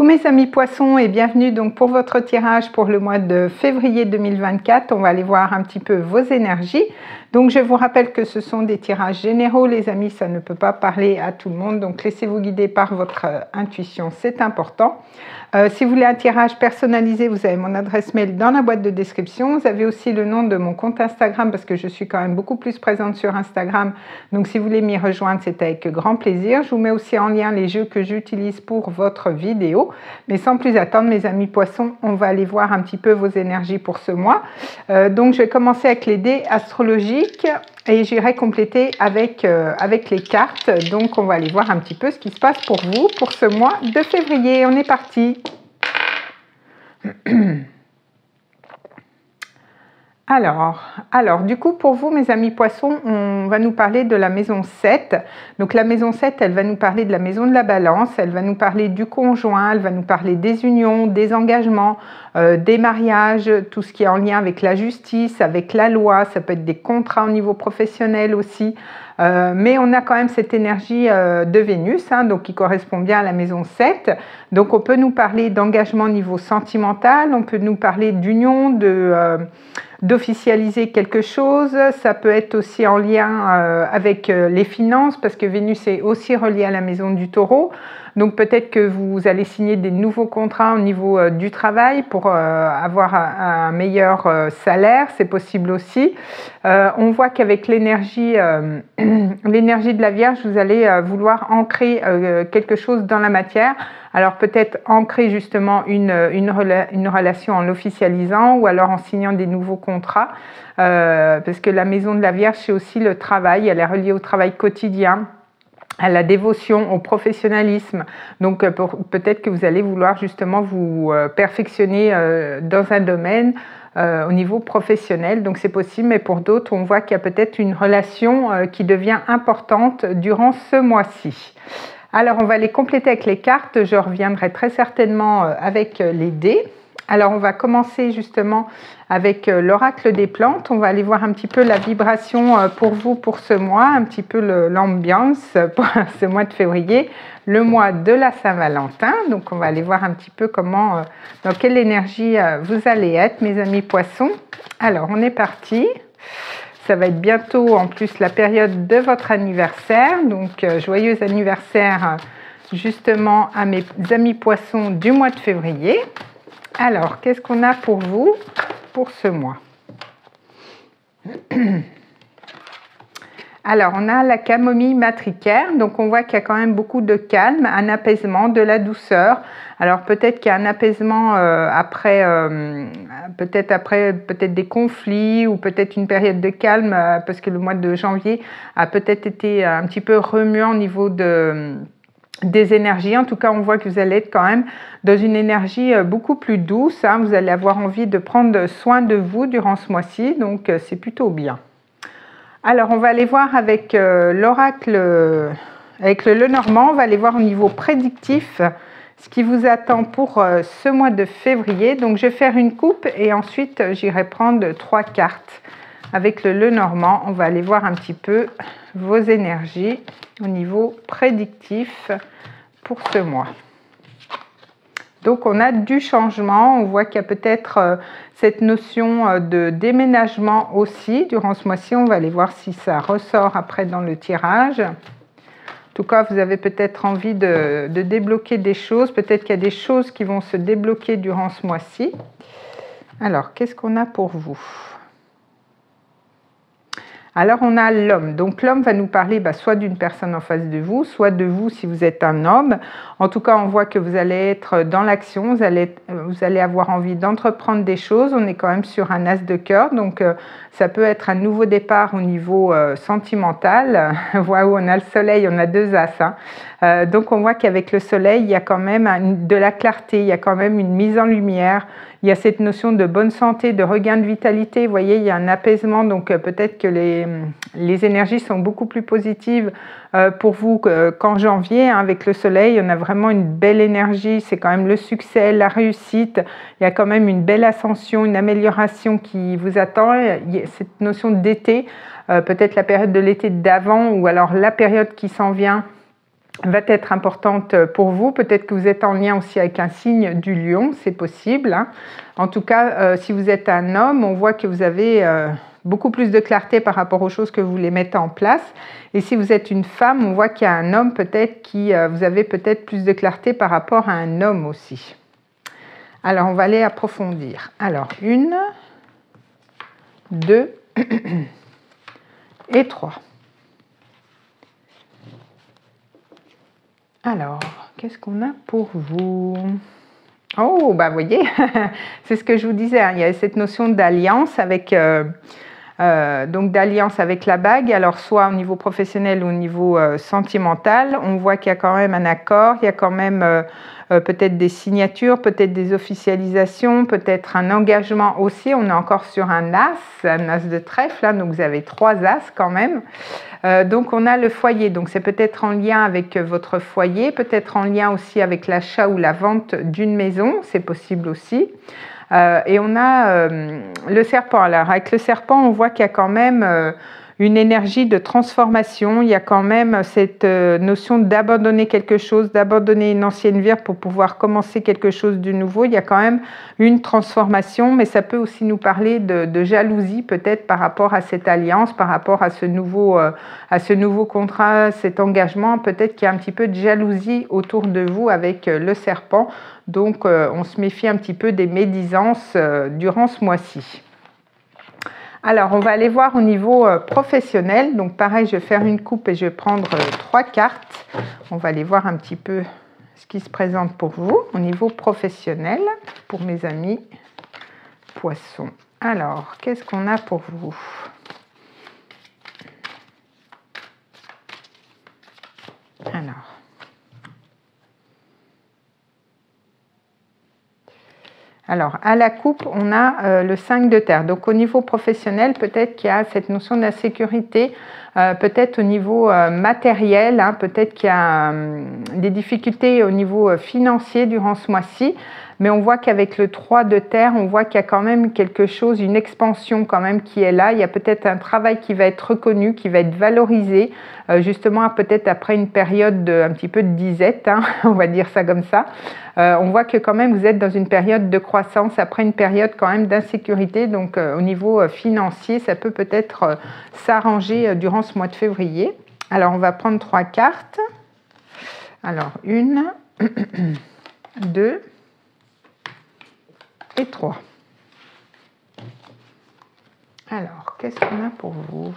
mes amis poissons et bienvenue donc pour votre tirage pour le mois de février 2024. On va aller voir un petit peu vos énergies. Donc je vous rappelle que ce sont des tirages généraux les amis, ça ne peut pas parler à tout le monde, donc laissez-vous guider par votre intuition, c'est important. Si vous voulez un tirage personnalisé, vous avez mon adresse mail dans la boîte de description. Vous avez aussi le nom de mon compte Instagram parce que je suis quand même beaucoup plus présente sur Instagram. Donc si vous voulez m'y rejoindre, c'est avec grand plaisir. Je vous mets aussi en lien les jeux que j'utilise pour votre vidéo. Mais sans plus attendre, mes amis poissons, on va aller voir un petit peu vos énergies pour ce mois. Donc je vais commencer avec les dés astrologiques et j'irai compléter avec les cartes. Donc on va aller voir un petit peu ce qui se passe pour vous pour ce mois de février. On est parti. Alors, du coup, pour vous, mes amis poissons, on va nous parler de la maison 7. Donc, la maison 7, elle va nous parler de la maison de la balance, elle va nous parler du conjoint, elle va nous parler des unions, des engagements, des mariages, tout ce qui est en lien avec la justice, avec la loi, ça peut être des contrats au niveau professionnel aussi. Mais on a quand même cette énergie de Vénus, donc qui correspond bien à la maison 7. Donc, on peut nous parler d'engagement au niveau sentimental, on peut nous parler d'union, d'officialiser quelque chose. Ça peut être aussi en lien avec les finances parce que Vénus est aussi reliée à la maison du Taureau. Donc peut-être que vous allez signer des nouveaux contrats au niveau du travail pour avoir un meilleur salaire, c'est possible aussi. On voit qu'avec l'énergie de la Vierge, vous allez vouloir ancrer quelque chose dans la matière. Alors peut-être ancrer justement une relation en l'officialisant ou alors en signant des nouveaux contrats, parce que la maison de la Vierge, c'est aussi le travail, elle est reliée au travail quotidien, à la dévotion, au professionnalisme. Donc peut-être que vous allez vouloir justement vous perfectionner dans un domaine au niveau professionnel. Donc c'est possible, mais pour d'autres, on voit qu'il y a peut-être une relation qui devient importante durant ce mois-ci. Alors on va les compléter avec les cartes, je reviendrai très certainement avec les dés. Alors on va commencer justement avec l'oracle des plantes, on va aller voir un petit peu la vibration pour vous pour ce mois, un petit peu l'ambiance pour ce mois de février, le mois de la Saint-Valentin. Donc on va aller voir un petit peu comment, dans quelle énergie vous allez être mes amis poissons. Alors on est parti. Ça va être bientôt en plus la période de votre anniversaire, donc joyeux anniversaire justement à mes amis poissons du mois de février. Alors, qu'est-ce qu'on a pour vous pour ce mois? Alors, on a la camomille matricaire, donc on voit qu'il y a quand même beaucoup de calme, un apaisement, de la douceur. Alors peut-être qu'il y a un apaisement après des conflits ou peut-être une période de calme parce que le mois de janvier a peut-être été un petit peu remuant au niveau des énergies. En tout cas, on voit que vous allez être quand même dans une énergie beaucoup plus douce. Vous allez avoir envie de prendre soin de vous durant ce mois-ci, donc c'est plutôt bien. Alors, on va aller voir avec l'oracle, avec le Lenormand, on va aller voir au niveau prédictif ce qui vous attend pour ce mois de février. Donc, je vais faire une coupe et ensuite, j'irai prendre 3 cartes. Avec le Lenormand, on va aller voir un petit peu vos énergies au niveau prédictif pour ce mois. Donc, on a du changement. On voit qu'il y a peut-être cette notion de déménagement aussi durant ce mois-ci. On va aller voir si ça ressort après dans le tirage. En tout cas, vous avez peut-être envie de débloquer des choses. Peut-être qu'il y a des choses qui vont se débloquer durant ce mois-ci. Alors, qu'est-ce qu'on a pour vous ? Alors, on a l'homme. Donc, l'homme va nous parler soit d'une personne en face de vous, soit de vous si vous êtes un homme. En tout cas, on voit que vous allez être dans l'action, vous allez avoir envie d'entreprendre des choses. On est quand même sur un as de cœur, donc ça peut être un nouveau départ au niveau sentimental. Waouh, on a le soleil, on a 2 as. Donc, on voit qu'avec le soleil, il y a quand même de la clarté, il y a quand même une mise en lumière. Il y a cette notion de bonne santé, de regain de vitalité. Vous voyez, il y a un apaisement. Donc, peut-être que les énergies sont beaucoup plus positives pour vous qu'en janvier. Avec le soleil, on a vraiment une belle énergie. C'est quand même le succès, la réussite. Il y a quand même une belle ascension, une amélioration qui vous attend. Il y a cette notion d'été, peut-être la période de l'été d'avant ou alors la période qui s'en vient. va être importante pour vous. Peut-être que vous êtes en lien aussi avec un signe du lion, c'est possible. Hein. En tout cas, si vous êtes un homme, on voit que vous avez beaucoup plus de clarté par rapport aux choses que vous voulez mettre en place. Et si vous êtes une femme, on voit qu'il y a un homme peut-être qui, vous avez peut-être plus de clarté par rapport à un homme aussi. Alors, on va aller approfondir. Alors, 1, 2 et 3. Alors, qu'est-ce qu'on a pour vous? Oh, bah vous voyez, c'est ce que je vous disais, hein, il y a cette notion d'alliance avec, donc d'alliance avec la bague, alors soit au niveau professionnel ou au niveau sentimental. On voit qu'il y a quand même un accord, il y a quand même peut-être des signatures, peut-être des officialisations, peut-être un engagement aussi. On est encore sur un as de trèfle, hein, donc vous avez 3 as quand même. Donc on a le foyer, donc c'est peut-être en lien avec votre foyer, peut-être en lien aussi avec l'achat ou la vente d'une maison, c'est possible aussi. Et on a le serpent. Alors avec le serpent, on voit qu'il y a quand même une énergie de transformation, il y a quand même cette notion d'abandonner quelque chose, d'abandonner une ancienne vie pour pouvoir commencer quelque chose de nouveau. Il y a quand même une transformation, mais ça peut aussi nous parler de jalousie peut-être par rapport à cette alliance, par rapport à ce nouveau contrat, cet engagement. Peut-être qu'il y a un petit peu de jalousie autour de vous avec le serpent. Donc on se méfie un petit peu des médisances durant ce mois-ci. Alors, on va aller voir au niveau professionnel. Donc, pareil, je vais faire une coupe et je vais prendre 3 cartes. On va aller voir un petit peu ce qui se présente pour vous au niveau professionnel, pour mes amis poissons. Alors, qu'est-ce qu'on a pour vous? Alors, à la coupe, on a le 5 de terre. Donc, au niveau professionnel, peut-être qu'il y a cette notion d'insécurité, peut-être au niveau matériel, hein, peut-être qu'il y a des difficultés au niveau financier durant ce mois-ci. Mais on voit qu'avec le 3 de terre, on voit qu'il y a quand même quelque chose, une expansion quand même qui est là. Il y a peut-être un travail qui va être reconnu, qui va être valorisé, justement peut-être après une période un petit peu de disette, hein, on va dire ça comme ça. On voit que quand même vous êtes dans une période de croissance, après une période quand même d'insécurité. Donc au niveau financier, ça peut peut-être s'arranger durant ce mois de février. Alors on va prendre 3 cartes. Alors 1, 2 et 3. Alors, qu'est-ce qu'on a pour vous?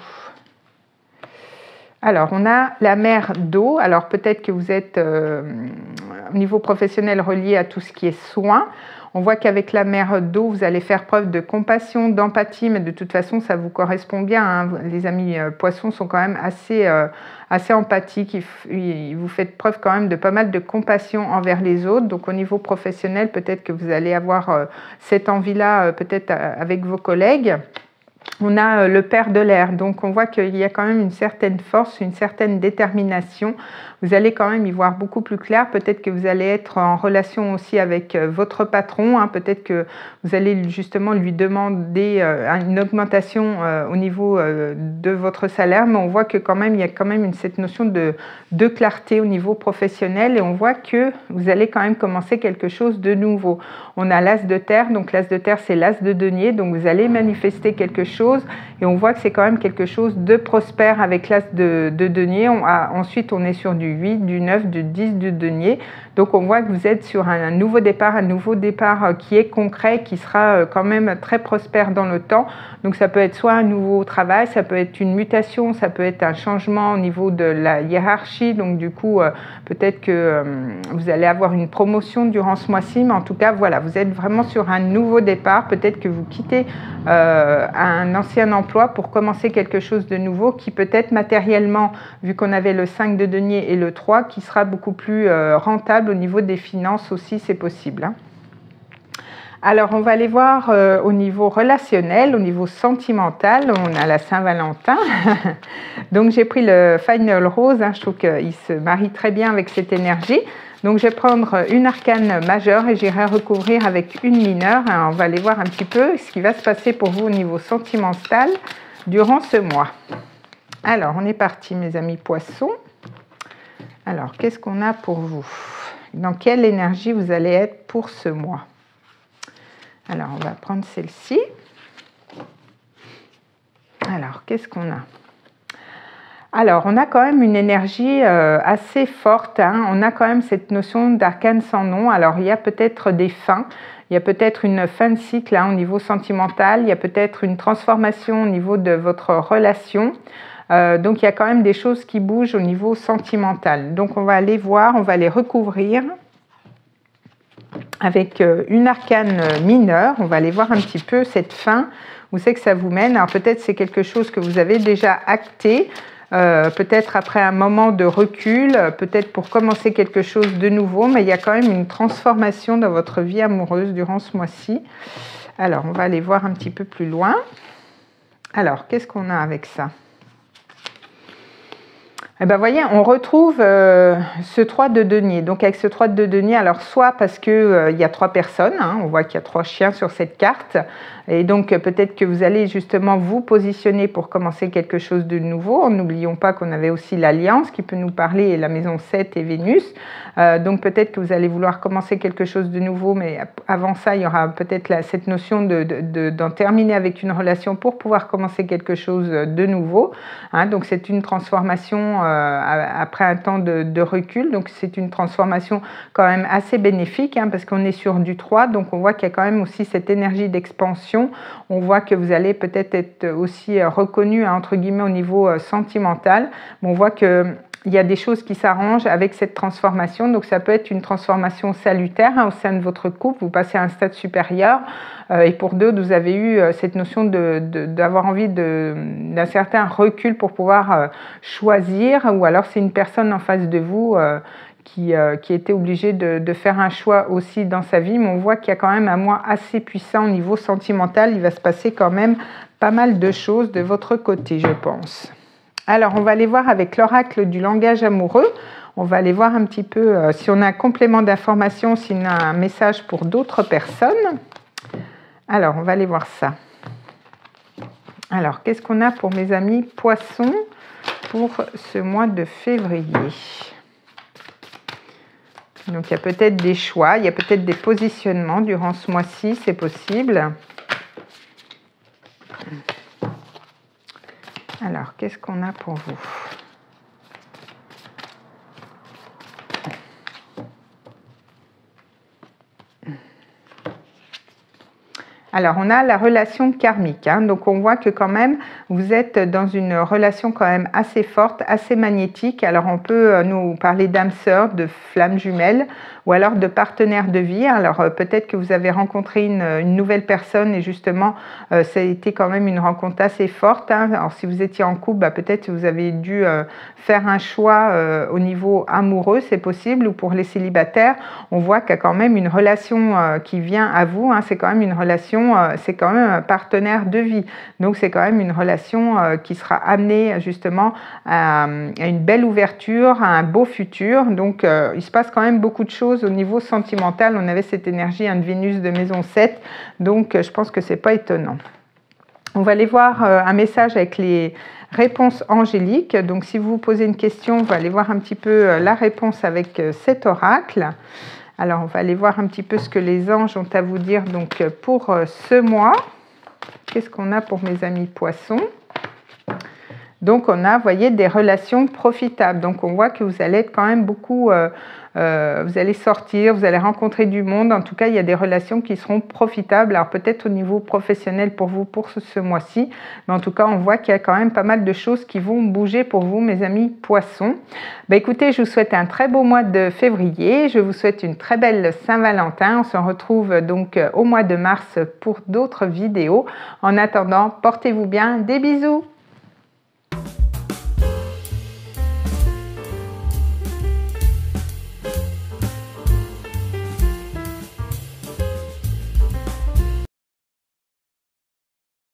Alors, on a la mer d'eau. Alors, peut-être que vous êtes au niveau professionnel relié à tout ce qui est soins. On voit qu'avec la mer d'eau, vous allez faire preuve de compassion, d'empathie, mais de toute façon, ça vous correspond bien. Hein. Les amis poissons sont quand même assez empathiques. Vous faites preuve quand même de pas mal de compassion envers les autres. Donc, au niveau professionnel, peut-être que vous allez avoir cette envie-là, peut-être avec vos collègues. On a le père de l'air, donc on voit qu'il y a quand même une certaine force, une certaine détermination. Vous allez quand même y voir beaucoup plus clair. Peut-être que vous allez être en relation aussi avec votre patron. Hein. Peut-être que vous allez justement lui demander une augmentation au niveau de votre salaire. Mais on voit que quand même, il y a quand même cette notion de clarté au niveau professionnel. Et on voit que vous allez quand même commencer quelque chose de nouveau. On a l'as de terre. Donc l'as de terre, c'est l'as de denier. Donc vous allez manifester quelque chose. Et on voit que c'est quand même quelque chose de prospère avec l'as de denier. Ensuite, on est sur du 8, du 9, du 10, du denier. Donc on voit que vous êtes sur un nouveau départ qui est concret, qui sera quand même très prospère dans le temps. Donc ça peut être soit un nouveau travail, ça peut être une mutation, ça peut être un changement au niveau de la hiérarchie. Donc du coup, peut-être que vous allez avoir une promotion durant ce mois-ci. Mais en tout cas, voilà, vous êtes vraiment sur un nouveau départ. Peut-être que vous quittez un ancien emploi pour commencer quelque chose de nouveau qui peut-être matériellement, vu qu'on avait le 5 de denier et le 3, qui sera beaucoup plus rentable au niveau des finances aussi, c'est possible. Hein. Alors, on va aller voir au niveau relationnel, au niveau sentimental. On a la Saint-Valentin. Donc, j'ai pris le Final Rose. Hein. Je trouve qu'il se marie très bien avec cette énergie. Donc, je vais prendre une arcane majeure et j'irai recouvrir avec une mineure. Hein. On va aller voir un petit peu ce qui va se passer pour vous au niveau sentimental durant ce mois. Alors, on est parti, mes amis poissons. Alors, qu'est-ce qu'on a pour vous? Dans quelle énergie vous allez être pour ce mois? Alors, on va prendre celle-ci. Alors, qu'est-ce qu'on a? Alors, on a quand même une énergie assez forte, hein. On a quand même cette notion d'arcane sans nom. Alors, il y a peut-être des fins, il y a peut-être une fin de cycle hein, au niveau sentimental, il y a peut-être une transformation au niveau de votre relation. Donc, il y a quand même des choses qui bougent au niveau sentimental. Donc, on va aller voir, on va les recouvrir avec une arcane mineure. On va aller voir un petit peu cette fin, où c'est que ça vous mène. Alors, peut-être c'est quelque chose que vous avez déjà acté, peut-être après un moment de recul, peut-être pour commencer quelque chose de nouveau, mais il y a quand même une transformation dans votre vie amoureuse durant ce mois-ci. Alors, on va aller voir un petit peu plus loin. Alors, qu'est-ce qu'on a avec ça? Eh bien, voyez, on retrouve ce 3 de denier. Donc, avec ce 3 de denier, alors soit parce qu'il y a 3 personnes, hein, on voit qu'il y a 3 chiens sur cette carte, et donc peut-être que vous allez justement vous positionner pour commencer quelque chose de nouveau. N'oublions pas qu'on avait aussi l'Alliance qui peut nous parler, et la maison 7 et Vénus. Donc, peut-être que vous allez vouloir commencer quelque chose de nouveau, mais avant ça, il y aura peut-être cette notion d'en terminer avec une relation pour pouvoir commencer quelque chose de nouveau. Hein, donc, c'est une transformation après un temps de recul. Donc, c'est une transformation quand même assez bénéfique hein, parce qu'on est sur du 3. Donc, on voit qu'il y a quand même aussi cette énergie d'expansion. On voit que vous allez peut-être être aussi reconnu, hein, entre guillemets, au niveau sentimental. Mais on voit que il y a des choses qui s'arrangent avec cette transformation. Donc, ça peut être une transformation salutaire hein, au sein de votre couple. Vous passez à un stade supérieur. Et pour d'autres, vous avez eu cette notion d'avoir envie d'un certain recul pour pouvoir choisir. Ou alors, c'est une personne en face de vous qui était obligée de faire un choix aussi dans sa vie. Mais on voit qu'il y a quand même un mois assez puissant au niveau sentimental. Il va se passer quand même pas mal de choses de votre côté, je pense. Alors, on va aller voir avec l'oracle du langage amoureux. On va aller voir un petit peu si on a un complément d'information, si on a un message pour d'autres personnes. Alors, on va aller voir ça. Alors, qu'est-ce qu'on a pour mes amis poissons pour ce mois de février? Donc, il y a peut-être des choix, il y a peut-être des positionnements durant ce mois-ci, c'est possible. Alors, qu'est-ce qu'on a pour vous? Alors, on a la relation karmique. Hein, donc, on voit que quand même, vous êtes dans une relation quand même assez forte, assez magnétique. Alors, on peut nous parler d'âme sœur, de flamme jumelle ou alors de partenaire de vie. Alors, peut-être que vous avez rencontré une nouvelle personne et justement, ça a été quand même une rencontre assez forte. Hein. Alors, si vous étiez en couple, bah, peut-être que vous avez dû faire un choix au niveau amoureux, c'est possible. Ou pour les célibataires, on voit qu'il y a quand même une relation qui vient à vous. Hein. C'est quand même une relation, c'est quand même un partenaire de vie. Donc, c'est quand même une relation qui sera amenée justement à une belle ouverture, à un beau futur. Donc, il se passe quand même beaucoup de choses au niveau sentimental. On avait cette énergie de Vénus de maison 7. Donc, je pense que ce n'est pas étonnant. On va aller voir un message avec les réponses angéliques. Donc, si vous vous posez une question, on va aller voir un petit peu la réponse avec cet oracle. Alors, on va aller voir un petit peu ce que les anges ont à vous dire donc, pour ce mois. Qu'est-ce qu'on a pour mes amis poissons? Donc, on a, vous voyez, des relations profitables. Donc, on voit que vous allez être quand même beaucoup... vous allez sortir, vous allez rencontrer du monde. En tout cas, il y a des relations qui seront profitables. Alors, peut-être au niveau professionnel pour vous pour ce mois-ci. Mais en tout cas, on voit qu'il y a quand même pas mal de choses qui vont bouger pour vous, mes amis poissons. Ben, écoutez, je vous souhaite un très beau mois de février. Je vous souhaite une très belle Saint-Valentin. On se retrouve donc au mois de mars pour d'autres vidéos. En attendant, portez-vous bien. Des bisous!